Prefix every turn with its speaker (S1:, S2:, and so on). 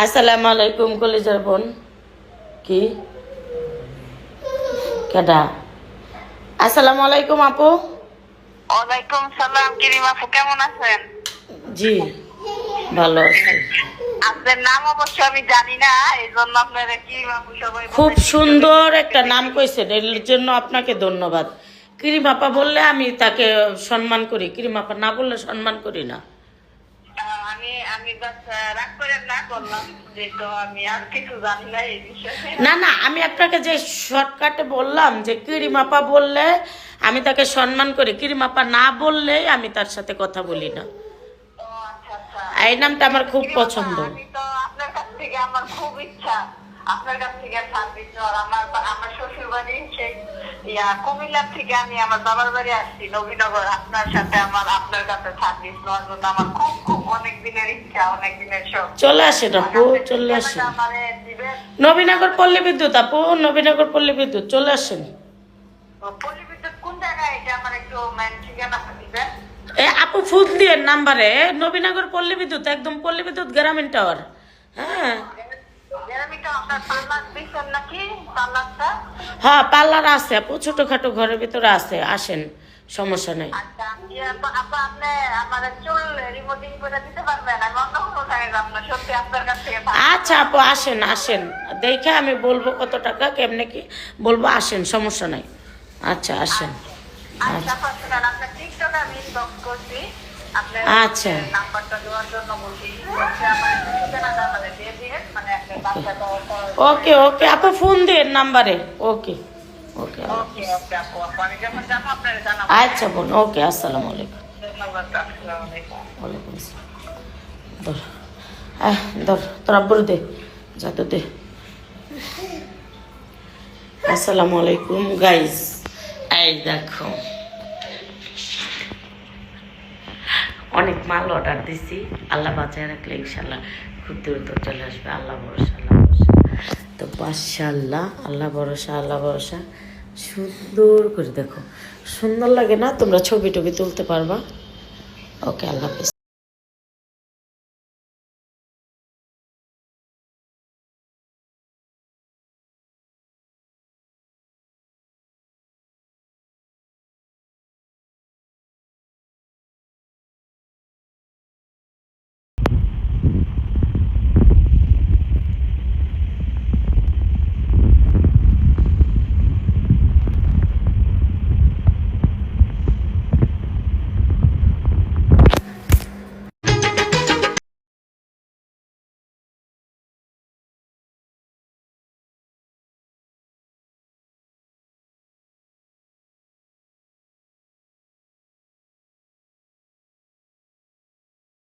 S1: আসসালামু আলাইকুম কলেজের বোন। কি কেডা? আসসালামু আলাইকুম আপু।
S2: ওয়ালাইকুম সালাম। কিরিম আপু কেমন আছেন?
S1: জি ভালো আছি।
S2: আপনার নাম অবশ্য আমি জানি না, এই জন্য আপনারা কিরিম আপু সবাই
S1: খুব
S2: বলে।
S1: সুন্দর একটা নাম কইছেন, এর জন্য আপনাকে ধন্যবাদ। ক্রিম আপা বললে আমি তাকে সম্মান করি, ক্রিম আপা না বললে সম্মান করি না।
S2: আমি আমি বাস রাগ করেন না, বললাম যেহেতু আমি আর কিছু জানি না এই বিষয়ে।
S1: না না, আমি আপনাকে যে শর্টকাটে বললাম যে ক্রিম আপা বললে আমি তাকে সম্মান করি, ক্রিম আপা না বললে আমি তার সাথে কথা বলি না।
S2: ও আচ্ছা আচ্ছা।
S1: এই নামটা আমার খুব
S2: কিরিম আপা,
S1: পছন্দ।
S2: আমি তো আপনার কাছ থেকে আমার খুব ইচ্ছা আপনার কাছ থেকে সার্ভিস নেওয়ার। আমার শ্বশুর বাড়ি সেই কুমিল্লা থেকে আমি আমার বাবার বাড়ি আসছি নবীনগর। আপনার সাথে আপনার কাছে সার্ভিস নেওয়ার জন্য আমার খুব খুব অনেক দিনের ইচ্ছা, অনেক দিনের শখ।
S1: চলে আসেন আপু, চলে আসেন। নবীনগর পল্লী বিদ্যুৎ আপু, নবীনগর পল্লী বিদ্যুৎ, চলে আসেন।
S2: পল্লী বিদ্যুৎ কোন জায়গায়, এটা আমার একটু ঠিকানা দিবেন?
S1: আপু ফুল দিয়ে নাম্বারে নবীনগর পল্লী বিদ্যুৎ, একদম পল্লী বিদ্যুৎ গ্রামীণ টাওয়ার। হ্যাঁ হ্যাঁ, পার্লার আছে আপু, ছোটখাটো ঘরের ভিতরে আছে, আসেন, সমস্যা নেই। আচ্ছা আপু আসেন আসেন, দেখে আমি বলবো কত টাকা কেমনে কি বলবো, আসেন, সমস্যা নাই। আচ্ছা আসেন। আচ্ছা আচ্ছা ওকে ওকে আপু, ফোন দিন নাম্বারে। ওকে ওকে, আচ্ছা বোন, ওকে, আসসালামু আলাইকুম। ওয়ালাইকুম আসসালাম। ধর, ধর তোর আব্বুর দে, যা তো দে। আসসালামু আলাইকুম গাইস, এই দেখো অনেক মাল অর্ডার দিছি, আল্লাহ বাঁচায় রাখলে ইনশাল্লাহ খুব দ্রুত চলে আসবে। আল্লাহ ভরসা, আল্লাহ ভরসা। তো মাশাআল্লাহ, আল্লাহ ভরসা, আল্লাহ ভরসা। সুন্দর করে দেখো, সুন্দর লাগে না? তোমরা ছবি টবি তুলতে পারবা। ওকে, আল্লাহ হাফেজ।